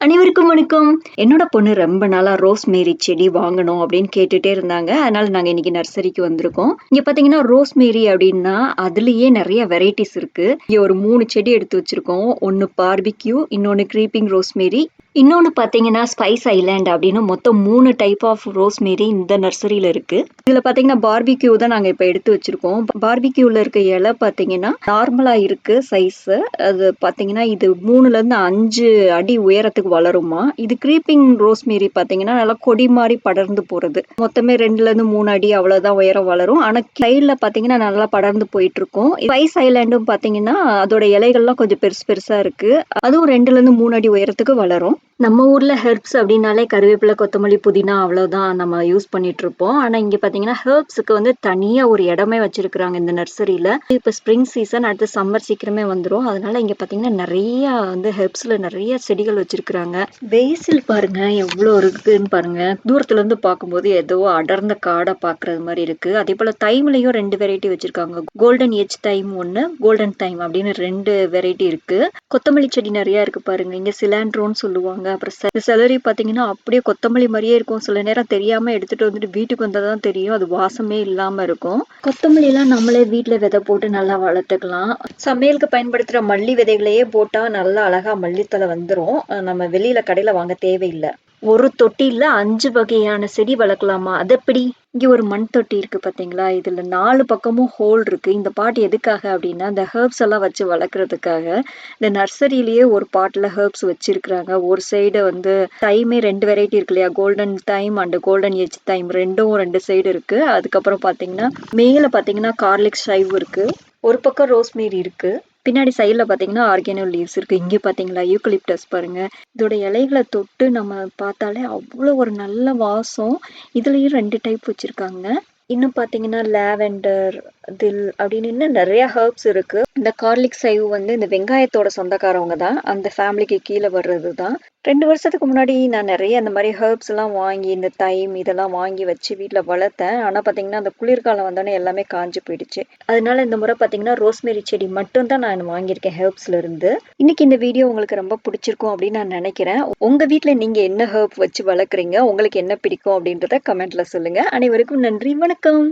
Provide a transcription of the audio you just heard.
அனைவருக்கும் வணக்கம். என்னோட பொண்ணு ரொம்ப நாளா ரோஸ்மேரி செடி வாங்கணும் அப்படின்னு கேட்டுட்டே இருந்தாங்க. அதனால நாங்க இன்னைக்கு நர்சரிக்கு வந்திருக்கோம். இங்க பாத்தீங்கன்னா ரோஸ்மேரி அப்படின்னா அதுலயே நிறைய வெரைட்டிஸ் இருக்கு. இங்க ஒரு 3 செடி எடுத்து வச்சிருக்கோம். ஒன்னு பார்பிக்யூ, இன்னொன்னு கிரீப்பிங் ரோஸ்மேரி, இன்னொன்னு பாத்தீங்கன்னா ஸ்பைஸ் ஐலாண்ட் அப்படின்னு மொத்தம் 3 டைப் ஆஃப் ரோஸ்மேரி இந்த நர்சரியில இருக்கு. இதுல பாத்தீங்கன்னா பார்பிக்யூ தான் நாங்க இப்ப எடுத்து வச்சிருக்கோம். பார்பிக்யூல இருக்க இலை பாத்தீங்கன்னா நார்மலா இருக்கு சைஸ். அது பாத்தீங்கன்னா இது 3ல இருந்து 5 அடி உயரத்துக்கு வளருமா. இது கிரீப்பிங் ரோஸ்மேரி பாத்தீங்கன்னா நல்லா கொடி மாதிரி படர்ந்து போறது. மொத்தமே 2ல இருந்து 3 அடி அவ்வளவுதான் உயரம் வளரும். ஆனா சைடுல பாத்தீங்கன்னா நல்லா படர்ந்து போயிட்டு இருக்கும். ஸ்பைஸ் ஐலாண்டும் பாத்தீங்கன்னா அதோட இலைகள்லாம் கொஞ்சம் பெருசு பெருசா இருக்கு. அதுவும் 2ல இருந்து 3 அடி உயரத்துக்கு வளரும். நம்ம ஊர்ல ஹெர்ப்ஸ் அப்படின்னாலே கருவேப்பிலை, கொத்தமல்லி, புதினா அவ்வளவுதான் நம்ம யூஸ் பண்ணிட்டு இருப்போம். ஆனா இங்க பாத்தீங்கன்னா ஹெர்ப்ஸுக்கு வந்து தனியா ஒரு இடமே வச்சிருக்காங்க இந்த நர்சரியில. இப்ப ஸ்ப்ரிங் சீசன், அடுத்து சம்மர் சீக்கிரமே வந்துரும். அதனால இங்க பாத்தீங்கன்னா நிறைய வந்து ஹெர்ப்ஸ்ல நிறைய செடிகள் வச்சிருக்காங்க. பேசில் பாருங்க எவ்வளவு இருக்குன்னு பாருங்க. தூரத்துல இருந்து பார்க்கும்போது ஏதோ அடர்ந்த காடை பாக்குறது மாதிரி இருக்கு. அதே போல தைம்லயும் 2 வெரைட்டி வச்சிருக்காங்க. கோல்டன் எஜ் தைம் ஒன்னு, கோல்டன் தைம் அப்படின்னு 2 வெரைட்டி இருக்கு. கொத்தமல்லி செடி நிறைய இருக்கு பாருங்க. இங்க சிலாண்ட்ரோன்னு சொல்லுவாங்க. அப்புறம் செலரி பாத்தீங்கன்னா அப்படியே கொத்தமல்லி மாதிரியே இருக்கும். சில நேரம் தெரியாம எடுத்துட்டு வந்துட்டு வீட்டுக்கு வந்தாதான் தெரியும் அது வாசமே இல்லாம இருக்கும். கொத்தமல்லி எல்லாம் நம்மளே வீட்டுல விதை போட்டு நல்லா வளர்த்துக்கலாம். சமையலுக்கு பயன்படுத்துற மல்லி விதைகளையே போட்டா நல்லா அழகா மல்லித்தலை வந்துரும். நம்ம வெளியில கடையில வாங்க தேவையில்லை. ஒரு தொட்டில 5 வகையான செடி வளர்க்கலாமா? அது எப்படி? இங்க ஒரு மண் தொட்டி இருக்கு பாத்தீங்களா? இதுல 4 பக்கமும் ஹோல் இருக்கு. இந்த பாட் எதுக்காக அப்படின்னா இந்த ஹெர்ப்ஸ் எல்லாம் வச்சு வளர்க்கறதுக்காக. இந்த நர்சரியிலேயே ஒரு பாட்ல ஹெர்ப்ஸ் வச்சிருக்காங்க. ஒரு சைடு வந்து தைமே 2 வெரைட்டி இருக்கு இல்லையா? கோல்டன் தைம் அண்ட் கோல்டன் எஜ் தைம் ரெண்டும் 2 சைடு இருக்கு. அதுக்கப்புறம் பாத்தீங்கன்னா மேல பாத்தீங்கன்னா கார்லிக் ஷைவ் இருக்கு. ஒரு பக்கம் ரோஸ்மேரி இருக்கு. பின்னாடி சைடுல பாத்தீங்கன்னா ஆர்கானோ லீவ்ஸ் இருக்கு. இங்க பாத்தீங்களா யூக்கலிப்டஸ் பாருங்க. இதோட இலைகளை தொட்டு நம்ம பார்த்தாலே அவ்வளவு ஒரு நல்ல வாசம். இதுலயும் 2 டைப் வச்சிருக்காங்க. இன்னும் பாத்தீங்கன்னா லாவெண்டர், தில் அப்படின்னு இன்னும் நிறைய ஹெர்ப்ஸ் இருக்கு. இந்த கார்லிக் சைவ் வந்து இந்த வெங்காயத்தோட சொந்தக்காரவங்க தான். அந்த ஃபேமிலிக்கு கீழே வர்றது தான். 2 வருஷத்துக்கு முன்னாடி நான் நிறைய இந்த மாதிரி ஹெர்ப்ஸ் எல்லாம் வாங்கி இந்த தைம் இதெல்லாம் வாங்கி வச்சு வீட்டுல வளர்த்தேன். ஆனா பாத்தீங்கன்னா அந்த குளிர்காலம் வந்தோடனே எல்லாமே காஞ்சு போயிடுச்சு. அதனால இந்த முறை பாத்தீங்கன்னா ரோஸ்மேரி செடி மட்டும் தான் நான் வாங்கியிருக்கேன் ஹெர்ப்ஸ்ல இருந்து. இன்னைக்கு இந்த வீடியோ உங்களுக்கு ரொம்ப பிடிச்சிருக்கும் அப்படின்னு நான் நினைக்கிறேன். உங்க வீட்டுல நீங்க என்ன ஹெர்ப் வச்சு வளர்க்குறீங்க, உங்களுக்கு என்ன பிடிக்கும் அப்படின்றத கமெண்ட்ல சொல்லுங்க. அனைவருக்கும் நன்றி, வணக்கம்.